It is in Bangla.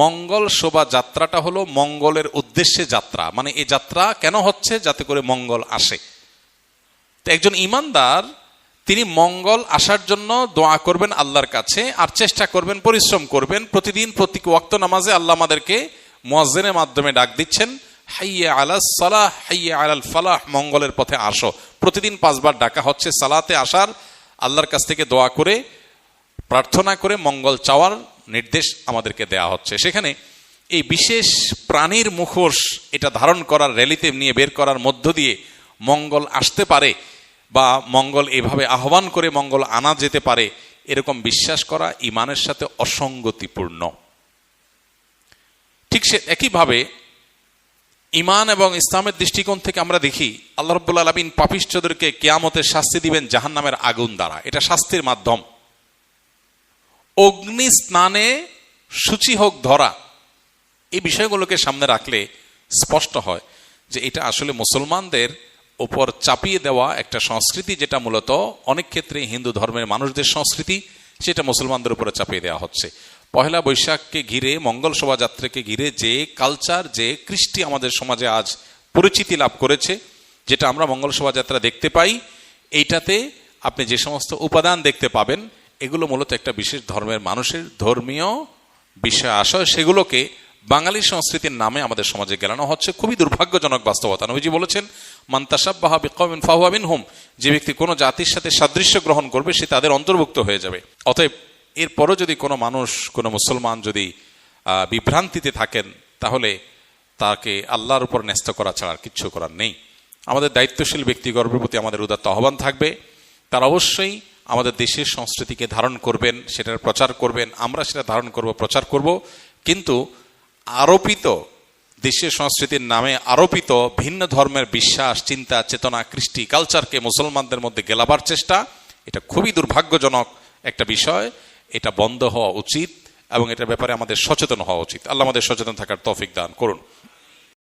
মঙ্গল শোভাযাত্রাটা হলো মঙ্গলের উদ্দেশ্যে যাত্রা, মানে এই যাত্রা কেন হচ্ছে? যাতে করে মঙ্গল আসে। তো একজন ঈমানদার তিনি মঙ্গল আসার জন্য দোয়া করবেন আল্লাহর কাছে, আর চেষ্টা করবেন, পরিশ্রম করবেন। প্রতিদিন প্রত্যেক ওয়াক্ত নামাজে আল্লাহ আমাদেরকে মুয়াজ্জিনের মাধ্যমে ডাক দিচ্ছেন, হাইয়া আলাস সালাহ হাইয়া আলাল ফালাহ, মঙ্গলের পথে আসো। প্রতিদিন 5 বার ডাকা হচ্ছে সালাতে আসার, আল্লাহর কাছ থেকে দোয়া করে প্রার্থনা করে মঙ্গল চাওয়ার নির্দেশ আমাদেরকে দেয়া হচ্ছে। সেখানে এই বিশেষ প্রাণীর মুখোশ এটা ধারণ করার, র্যালিতে নিয়ে বের করার মধ্য দিয়ে মঙ্গল আসতে পারে বা মঙ্গল এভাবে আহ্বান করে মঙ্গল আনা যেতে পারে, এরকম বিশ্বাস করা ঈমানের সাথে অসঙ্গতিপূর্ণ। ঠিক সে একইভাবে ঈমান এবং ইসলামের দৃষ্টিকোণ থেকে আমরা দেখি আল্লাহ রাব্বুল আলামিন পাপিষ্ঠদেরকে কিয়ামতে শাস্তি দিবেন জাহান্নামের আগুন দ্বারা। এটা শাস্তির মাধ্যম। অগ্নি স্নানে সূচি হোক ধরা, এই বিষয়গুলোকে সামনে রাখলে স্পষ্ট হয় যে এটা আসলে মুসলমানদের উপর চাপিয়ে দেওয়া একটা সংস্কৃতি, যেটা মূলত অনেক ক্ষেত্রে হিন্দু ধর্মের মানুষদের সংস্কৃতি, সেটা মুসলমানদের উপরে চাপিয়ে দেওয়া হচ্ছে। পহেলা বৈশাখকে ঘিরে, মঙ্গল শোভাযাত্রাকে ঘিরে যে কালচার, যে কৃষ্টি আমাদের সমাজে আজ পরিচিতি লাভ করেছে, যেটা আমরা মঙ্গল শোভাযাত্রা দেখতে পাই, এইটাতে আপনি যে সমস্ত উপাদান দেখতে পাবেন, এগুলো মূলত একটা বিশেষ ধর্মের মানুষের ধর্মীয় বিষয় আশয়, সেগুলোকে বাঙালি সংস্কৃতির নামে আমাদের সমাজে গেলানো হচ্ছে। খুবই দুর্ভাগ্যজনক বাস্তবতা। নবীজি বলেছেন, মান তাশাব্বাহা বিকওমিন ফাহুয়া মিনহুম, যে ব্যক্তি কোনো জাতির সাথে সাদৃশ্য গ্রহণ করবে সে তাদের অন্তর্ভুক্ত হয়ে যাবে। অতএব এরপরও যদি কোনো মানুষ, কোনো মুসলমান যদি বিভ্রান্তিতে থাকেন, তাহলে তাকে আল্লাহর উপর ন্যস্ত করা ছাড়া আর কিচ্ছু করার নেই। আমাদের দায়িত্বশীল ব্যক্তিগণের প্রতি আমাদের উদাত্ত আহ্বান থাকবে, তারা অবশ্যই আমাদের দেশের সংস্কৃতিকে ধারণ করবেন, সেটার প্রচার করবেন, আমরা সেটা ধারণ করব, প্রচার করব। কিন্তু আরোপিত দেশের সংস্কৃতির নামে আরোপিত ভিন্ন ধর্মের বিশ্বাস, চিন্তা, চেতনা, কৃষ্টি, কালচারকে মুসলমানদের মধ্যে গেলাবার চেষ্টা, এটা খুবই দুর্ভাগ্যজনক একটা বিষয়। এটা বন্ধ হওয়া উচিত এবং এটার ব্যাপারে আমাদের সচেতন হওয়া উচিত। আল্লাহ আমাদের সচেতন থাকার তৌফিক দান করুন।